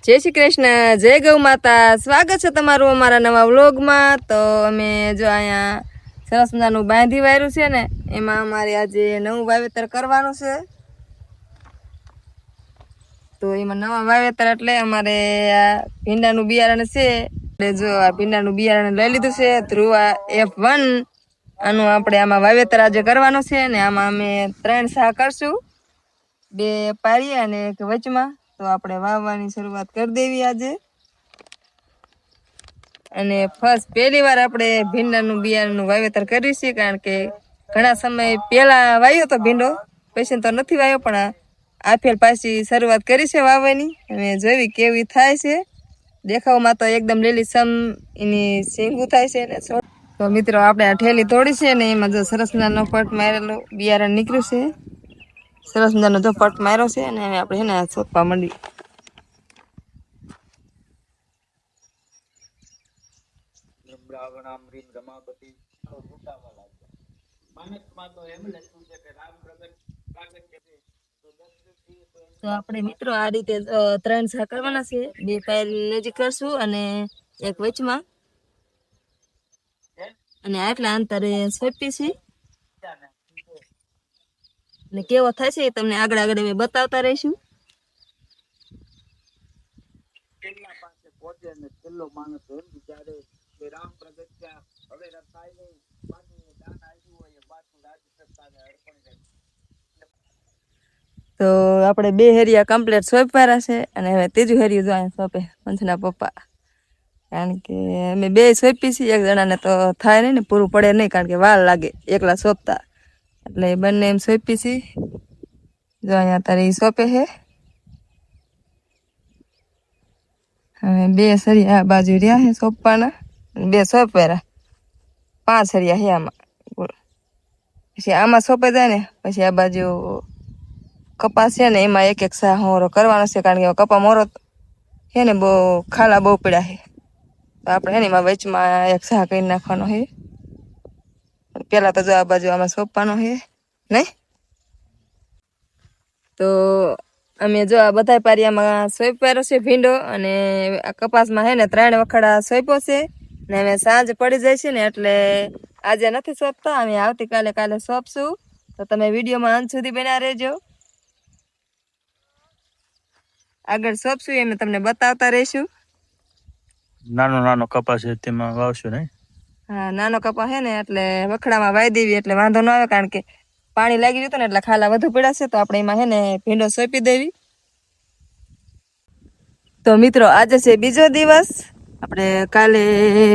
जय श्री कृष्ण, जय गौ माता। स्वागत है तमारू अमारा नवा व्लॉग में। तो अमे जो अहींया सरस मजानुं बांधी वार्युं छे ने एमां अमारे आजे नवुं वावेतर करवानुं छे। तो एमां नवा वावेतर एटले अमारे आ भींडानुं बियारण छे। એટલે જો આ ભીંડાનું બિયારણ લઈ લીધું છે ધ્રુવા F1 આનું આપણે આમાં વાવેતર આજે કરવાનું છે ને આમાં અમે 3 સા કરશું, 2 પારી અને એક વચમાં। तो આપણે વાવવાની શરૂઆત કરી દેવી આજે। અને ફર્સ્ટ પહેલી વાર આપણે ભીંડાનું બિયારણનું વાવેતર કર્યું છે, કારણ કે ઘણા સમય પહેલા વાવ્યો તો ભીંડો, પછી તો નથી વાવ્યો, પણ આ ફેર પાછી શરૂઆત કરી છે વાવવાની। અને જોવી કેવી થાય છે। દેખાવમાં તો એકદમ લીલીછમ એની સિંગું થાય છે ને। તો મિત્રો આપણે આ ઠેલી તોડી છે ને એમાં જો સરસ મજાનો પટ મારેલો બિયારણ નીકળ્યું છે। સરસ મજાનો જો પટ માર્યો છે અને હવે આપણે છે ને છોપવા માંડી। તો આપણે મિત્રો આ રીતે 3 સા કરવાના છે, 2 પાયરી નજીક કરશું અને એક વચમાં, અને આટલા અંતરે સોંપી છે। ને કેવો થાય છે તમને આગળ આગળ અમે બતાવતા રહીશું। તો આપણે 2 હેરિયા કમ્પ્લીટ સોંપવાના છે અને હવે ત્રીજું હેરિયું જો અહીંયા સોંપે પંચના પપ્પા, કારણ કે અમે 2 સોંપી છીએ, એક જણાને તો થાય નહીં ને, પૂરું પડે નહીં, કારણ કે વાર લાગે એકલા સોંપતા, એટલે બંને એમ સોંપી છીએ। જો અહીંયા તારી સોંપે છે, હવે 2 સરિયા આ બાજુ રહ્યા છે સોંપવાના, 2 સોંપવાના, 5 સરિયા છે આમાં। પછી આમાં સોંપાઈ જાય ને પછી આ બાજુ કપાસ છે ને એમાં એક એક સા હોરો કરવાનો છે, કારણ કે કપા મોરો છે ને બહુ ખાલા બહુ પડ્યા છે, તો આપણે એને એમાં વચમાં એક સા કરી નાખવાનો છે। પેલા તો જો આ બાજુ આમાં સોંપવાનો છે નહીં। તો અમે જો આ બધા પારિયામાં સોંપ્યો છે ભીંડો, અને આ કપાસમાં છે ને 3 વખડા સોંપ્યો છે ને હવે સાંજ પડી જાય છે ને એટલે આજે નથી સોંપતા, અમે આવતીકાલે કાલે સોંપશું। તો તમે વિડીયોમાં અંત સુધી બન્યા રહેજો, આગળ સોંપશું એમ તમને બતાવતા રહીશું। નાનો નાનો કપાસ છે તેમાં વાવશું નહીં? હા, નાનો કપા છે ને એટલે વખડામાં વાવી દેવી એટલે વાંધો ન આવે, કારણ કે પાણી લાગી જતું ને એટલે ખાલા વધુ પડ્યા છે, તો આપણે એમાં છે ને ભીંડો સોંપી દેવી। તો મિત્રો આજે છે બીજો દિવસ, આપણે કાલે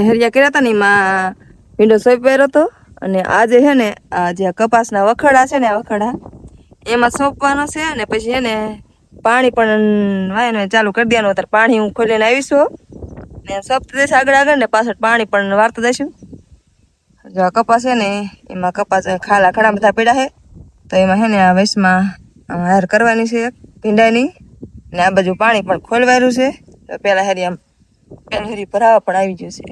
હરિયા કર્યા હતા ને એમાં ભીંડો સોંપ્યો હતો, અને આજે છે ને આ જે કપાસના વખડા છે ને આ વખડા એમાં સોંપવાનો છે, અને પછી છે ને પાણી પણ વાયનું ચાલુ કરી દેવાનું। અત્યારે પાણી હું ખોલીને આવીશું ને સોંપતી જઈશ આગળ આગળ, ને પાછળ પાણી પણ વાળતા જઈશું। જો આ કપાસ છે ને એમાં કપાસ ખાલા ઘણા બધા પડ્યા છે, તો એમાં છે ને આ વૈશમાં હાર કરવાની છે ભીંડાની, ને આ બાજુ પાણી પણ ખોલવાયું છે। તો પેલા હેરી આમ પેલી હેરી ભરાવા પણ આવી ગયું છે,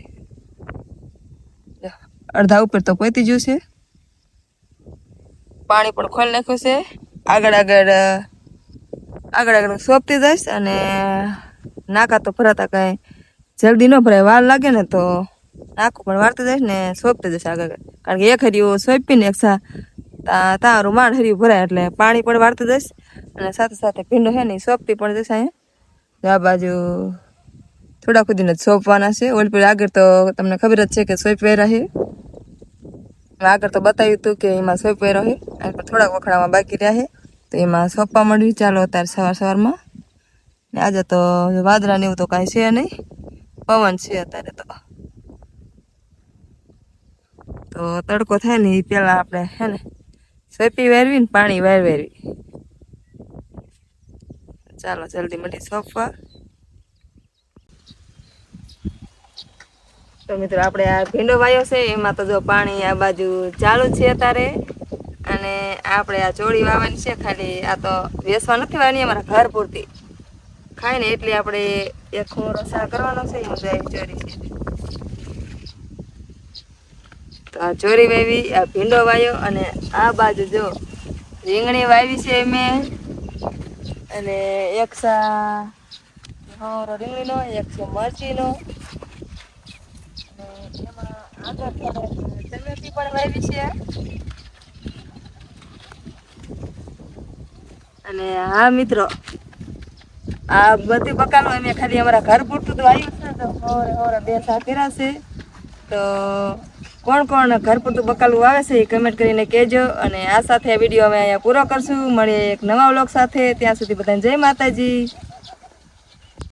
અડધા ઉપર તો પહોંચી ગયું છે, પાણી પણ ખોલી નાખ્યું છે। આગળ આગળ આગળ આગળ સોંપતી જઈશ, અને નાકા તો ભરાતા કઈ જલ્દી ન ભરાય, વાર લાગે ને, તો નાખું પણ વાળતી જઈશ ને સોંપતી જઈશ આગળ, કારણ કે એક હરિયું સોંપીને એક સા તારું માંડ હરિયું ભરાય એટલે પાણી પણ વાળતી જઈશ, અને સાથે સાથે ભીંડો છે ને સોંપતી પણ જઈશ। અહીંયા આ બાજુ થોડા ખુદીને જ સોંપવાના છે, ઓલી પેલી આગળ તો તમને ખબર જ છે કે સોંપવેરા છે, આગળ તો બતાવ્યું હતું કે એમાં સોંપવેરો છે, થોડાક વખડામાં બાકી રહ્યા છે, તો એમાં સોંપવા માંડ્યું। ચાલો અત્યારે સવાર સવારમાં, ને આજે તો વાદળા ને એવું તો કાંઈ છે નહીં, પવન છે અત્યારે તો તડકો થાય ને એ પેલા આપણે હે ને સોંપી વારવી ને પાણી વારવી। ચાલો જલ્દી મળી સોંપવા। તો મિત્રો આપણે આ ભીંડો વાયો છે એમાં તો જો પાણી આ બાજુ ચાલુ છે અત્યારે, અને આપણે આ ચોળી વાવવાની છે, ખાલી આ તો વેસવા નથી વાવવાની, અમારા ઘર પૂરતી ખાય ને એટલે આપણે એક ખોરો સા કરવાનો છે, એમાં ચોરી છે। તો આ ચોરી વાવી, આ ભીંડો વાયો, અને આ બાજુ જો રીંગણી વાવી છે મેં, અને એક સા હવરો રીંગણીનો, એક છે મરચીનો, અને એમાં આગળ ટમેટી પણ વાવી છે. અને હા મિત્રો, આ બધી બકાલો અમે ખાલી અમારા ઘર પૂરતું તો આવ્યું છે. તો હવરે બે સાકેરા છે. તો કોણ કોણ ઘર પૂરતું બકાલું આવે છે એ કમેન્ટ કરીને કહેજો. અને આ સાથે આ વિડીયો અમે અહીંયા પૂરો કરશું. મળીએ એક નવા વ્લોગ સાથે. ત્યાં સુધી બધાને જય માતાજી.